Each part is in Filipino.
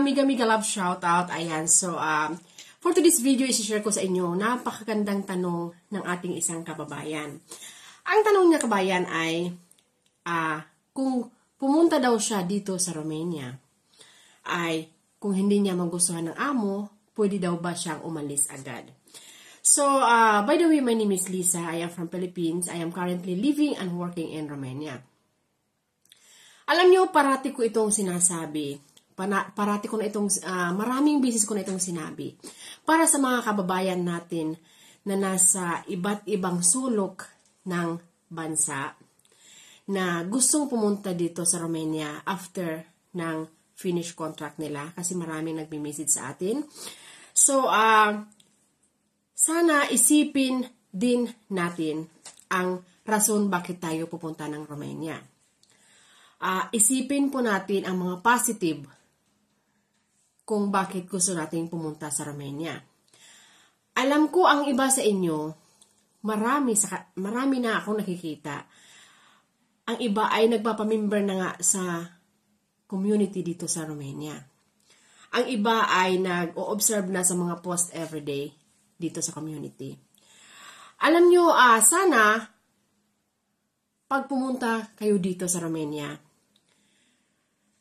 Mega love shoutout. Ayan, so for today's video, isi-share ko sa inyo napakagandang tanong ng ating isang kababayan. Ang tanong niya, kabayan, ay kung pumunta daw siya dito sa Romania, ay kung hindi niya magustuhan ng amo, pwede daw ba siyang umalis agad? So, by the way, my name is Lisa. I am from Philippines. I am currently living and working in Romania. Alam niyo, parati ko itong sinasabi. Parati ko na itong, maraming beses ko na itong sinabi. Para sa mga kababayan natin na nasa iba't ibang sulok ng bansa na gustong pumunta dito sa Romania after ng finish contract nila. Kasi maraming nagme-message sa atin. So, sana isipin din natin ang rason bakit tayo pupunta ng Romania. Isipin po natin ang mga positive kung bakit gusto nating pumunta sa Romania. Alam ko ang iba sa inyo, marami na akong nakikita. Ang iba ay nagpapamember na nga sa community dito sa Romania. Ang iba ay nag-o-observe na sa mga post everyday dito sa community. Alam nyo, sana pag pumunta kayo dito sa Romania,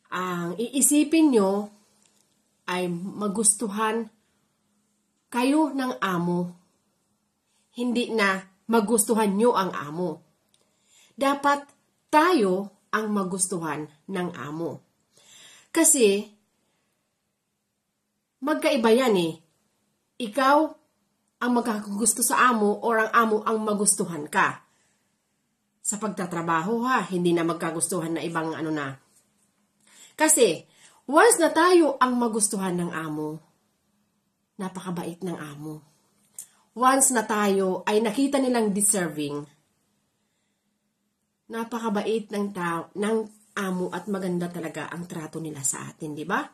ang iisipin nyo ay magustuhan kayo ng amo, hindi na magustuhan nyo ang amo. Dapat tayo ang magustuhan ng amo. Kasi, magkaiba yan eh. Ikaw ang magkagusto sa amo o ang amo ang magustuhan ka. Sa pagtatrabaho hindi na magkagustuhan na ibang ano na. Kasi, once na tayo ang magustuhan ng amo, napakabait ng amo. Once na tayo ay nakita nilang deserving, napakabait ng amo at maganda talaga ang trato nila sa atin, di ba?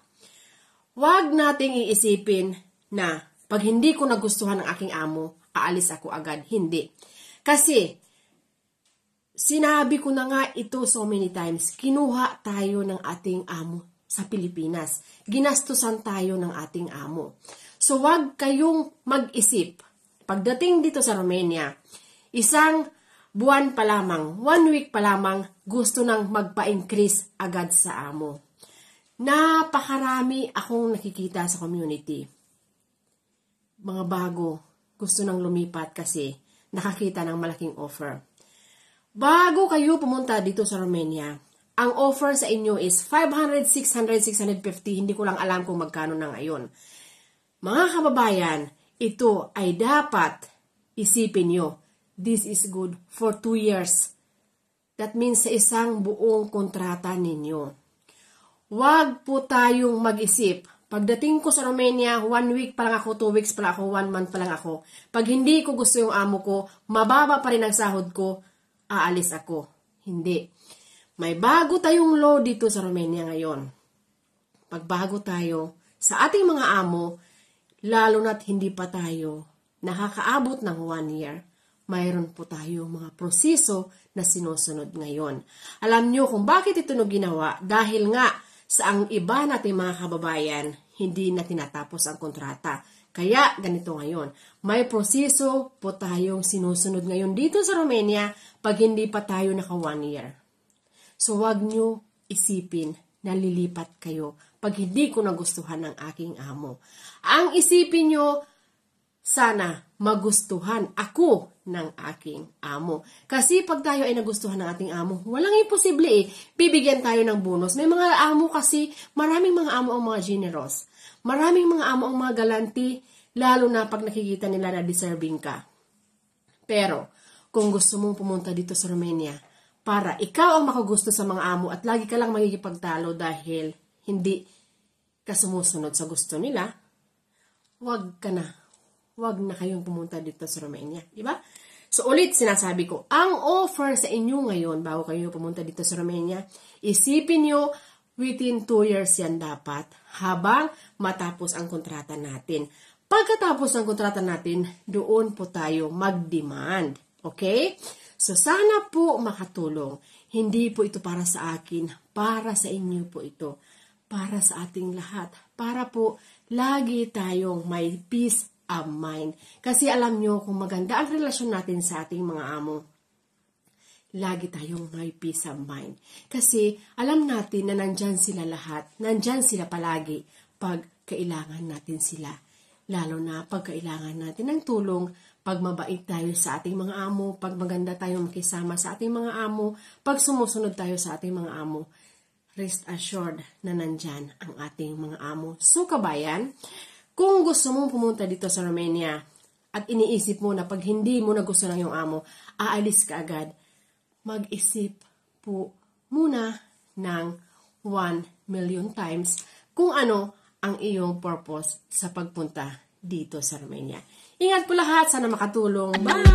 Huwag nating iisipin na pag hindi ko nagustuhan ng aking amo, aalis ako agad. Hindi. Kasi, sinabi ko na nga ito so many times, kinuha tayo ng ating amo sa Pilipinas. Ginastusan tayo ng ating amo. So, huwag kayong mag-isip. Pagdating dito sa Romania, isang buwan pa lamang, 1 week pa lamang, gusto nang magpa-increase agad sa amo. Napakarami akong nakikita sa community. Mga bago, gusto nang lumipat kasi nakakita ng malaking offer. Bago kayo pumunta dito sa Romania, ang offer sa inyo is 500, 600, 650. Hindi ko lang alam kung magkano na ngayon. Mga kababayan, ito ay dapat isipin nyo. This is good for 2 years. That means sa isang buong kontrata ninyo. Huwag po tayong mag-isip. Pagdating ko sa Romania, 1 week pa lang ako, 2 weeks pa lang ako, 1 month pa lang ako. Pag hindi ko gusto yung amo ko, mababa pa rin ang sahod ko, aalis ako. Hindi. May bago tayong law dito sa Romania ngayon. Pagbago tayo sa ating mga amo, lalo na't hindi pa tayo nakakaabot ng 1 year, mayroon po tayo mga proseso na sinusunod ngayon. Alam nyo kung bakit ito ginawa? Dahil nga sa ang iba nating mga kababayan, hindi na tinatapos ang kontrata. Kaya ganito ngayon, may proseso po tayong sinusunod ngayon dito sa Romania pag hindi pa tayo naka 1 year. So wag nyo isipin na lilipat kayo pag hindi ko nagustuhan ng aking amo. Ang isipin nyo, sana magustuhan ako ng aking amo. Kasi pag tayo ay nagustuhan ng ating amo, walang imposible eh. Bibigyan tayo ng bonus. May mga amo kasi, maraming mga amo ang mga generous. Maraming mga amo ang mga galanti, lalo na pag nakikita nila na deserving ka. Pero, kung gusto mong pumunta dito sa Romania, para ikaw ang makagusto sa mga amo at lagi ka lang magigipagtalo dahil hindi ka sumusunod sa gusto nila, wag na kayong pumunta dito sa Romania. Diba? So, ulit sinasabi ko, ang offer sa inyo ngayon, bago kayo pumunta dito sa Romania, isipin nyo, within 2 years yan dapat, habang matapos ang kontrata natin. Pagkatapos ng kontrata natin, doon po tayo mag-demand. Okay? So, sana po makatulong. Hindi po ito para sa akin, para sa inyo po ito. Para sa ating lahat. para po lagi tayong may peace of mind. Kasi alam nyo kung maganda ang relasyon natin sa ating mga amo, lagi tayong may peace of mind. Kasi alam natin na nandyan sila lahat, nandyan sila palagi pag kailangan natin sila. Lalo na pag kailangan natin ng tulong, pag mabait tayo sa ating mga amo, pag maganda tayong makisama sa ating mga amo, pag sumusunod tayo sa ating mga amo, rest assured na nandyan ang ating mga amo. So kabayan, kung gusto mong pumunta dito sa Romania at iniisip mo na pag hindi mo na gusto ng iyong amo, aalis ka agad, mag-isip po muna ng 1 million times kung ano ang iyong purpose sa pagpunta dito sa Romania. Ingat po lahat. Sana makatulong. Bye!